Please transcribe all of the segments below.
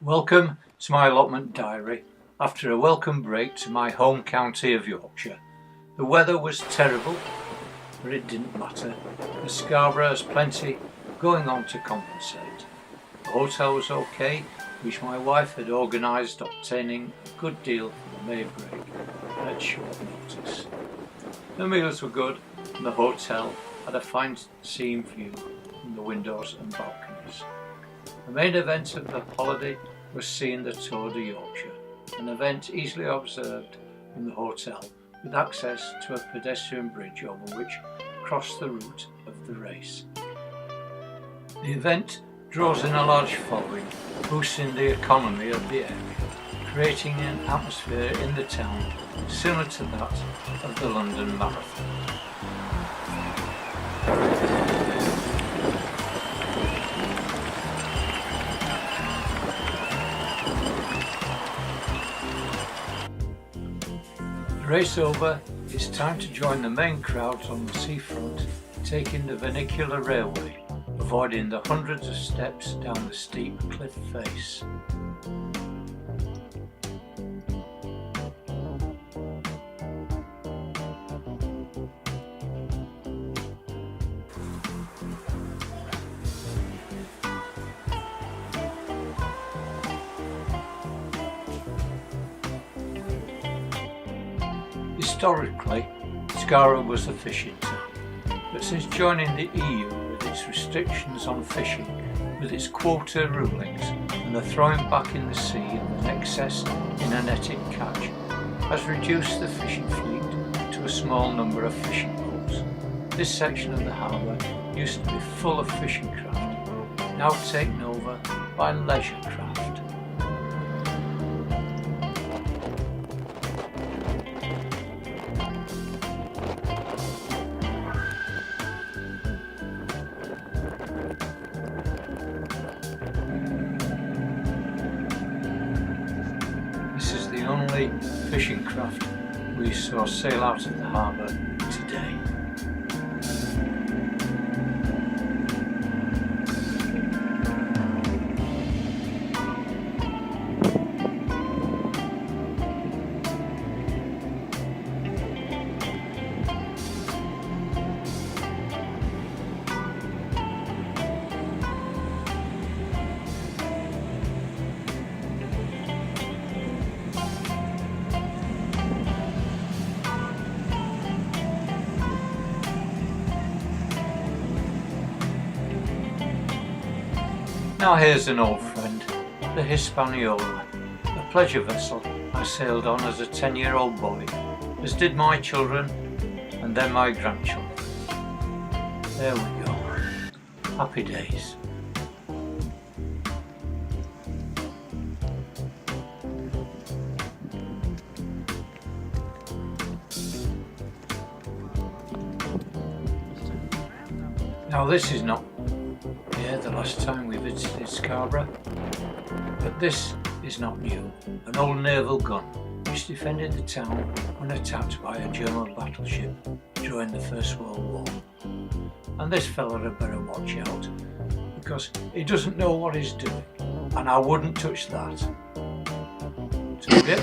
Welcome to my allotment diary after a welcome break to my home county of Yorkshire. The weather was terrible, but it didn't matter, as Scarborough has plenty going on to compensate. The hotel was okay, which my wife had organised, obtaining a good deal for the May break at short notice. The meals were good and the hotel had a fine scene view from the windows and balconies. The main event of the holiday was seeing the Tour de Yorkshire, an event easily observed from the hotel with access to a pedestrian bridge over which crossed the route of the race. The event draws in a large following, boosting the economy of the area, creating an atmosphere in the town similar to that of the London Marathon. The race over, it's time to join the main crowds on the seafront, taking the vernacular railway, avoiding the hundreds of steps down the steep cliff face. Historically, Scarborough was a fishing town, but since joining the EU with its restrictions on fishing, with its quota rulings and the throwing back in the sea of an excess in a netted catch, has reduced the fishing fleet to a small number of fishing boats. This section of the harbour used to be full of fishing craft, now taken over by leisure craft. This is the only fishing craft we saw sail out of the harbour today. Now here's an old friend, the Hispaniola, a pleasure vessel I sailed on as a 10-year-old boy, as did my children and then my grandchildren. There we go. Happy days. Now this is not the last time we visited Scarborough, but this is not new. An old naval gun which defended the town when attacked by a German battleship during the First World War. And this fella had better watch out, because he doesn't know what he's doing, and I wouldn't touch that. So, yeah.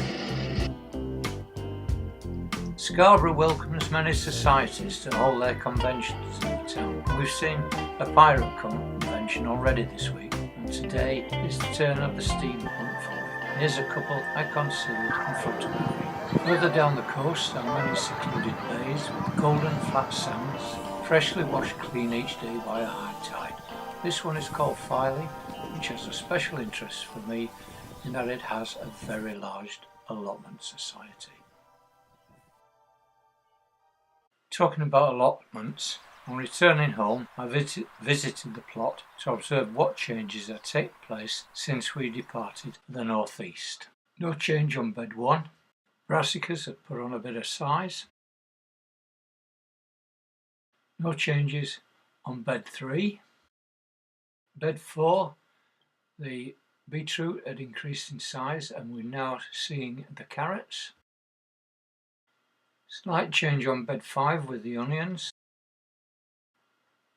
Scarborough welcomes many societies to hold their conventions in the town. We've seen a pirate convention already this week, and today is the turn of the steampunk following. Here's a couple I considered in photography. Further down the coast are many secluded bays with golden flat sands, freshly washed clean each day by a high tide. This one is called Filey, which has a special interest for me in that it has a very large allotment society. Talking about allotments, on returning home I visited the plot to observe what changes had taken place since we departed the northeast. No change on bed 1. Brassicas have put on a bit of size. No changes on bed 3. Bed 4, the beetroot had increased in size and we're now seeing the carrots. Slight change on bed 5 with the onions.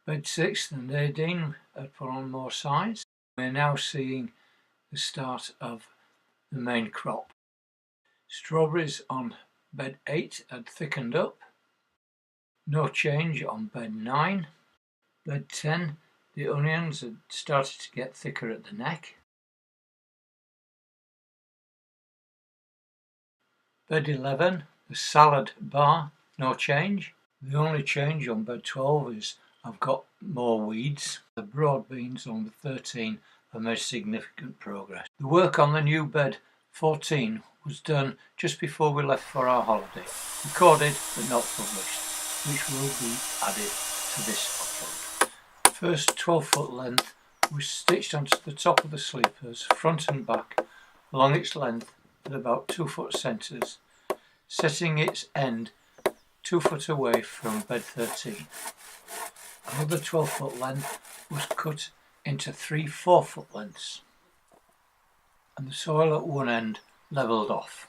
Bed 6, the Nadine had put on more size. We're now seeing the start of the main crop. Strawberries on bed 8 had thickened up. No change on bed 9. Bed 10, the onions had started to get thicker at the neck. Bed 11, the salad bar, no change. The only change on bed 12 is I've got more weeds. The broad beans on bed 13 have made significant progress. The work on the new bed 14 was done just before we left for our holiday. Recorded but not published, which will be added to this upload. The first 12-foot length was stitched onto the top of the sleepers, front and back, along its length at about 2 foot centres, setting its end 2 foot away from bed 13. Another 12-foot length was cut into 3 4-foot lengths, and the soil at one end levelled off.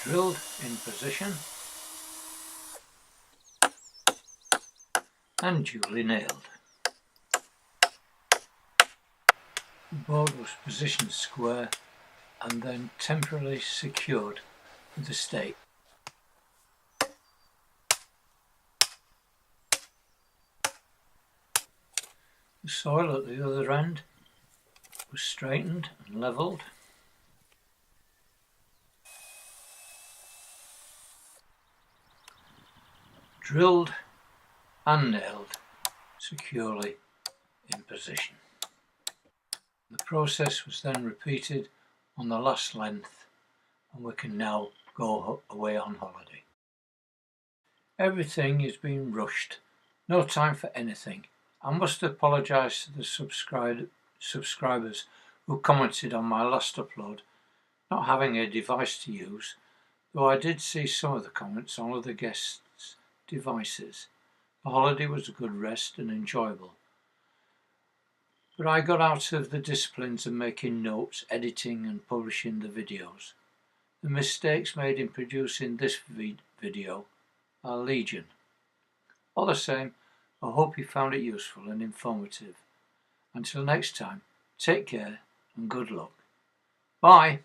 Drilled in position and duly nailed. The board was positioned square and then temporarily secured with a stake. The soil at the other end was straightened and levelled. Drilled and nailed securely in position. The process was then repeated on the last length, and we can now go away on holiday. Everything is being rushed, no time for anything. I must apologise to the subscribers who commented on my last upload not having a device to use, though I did see some of the comments on other guests' devices. The holiday was a good rest and enjoyable, but I got out of the disciplines of making notes, editing and publishing the videos. The mistakes made in producing this video are legion. All the same, I hope you found it useful and informative. Until next time, take care and good luck. Bye!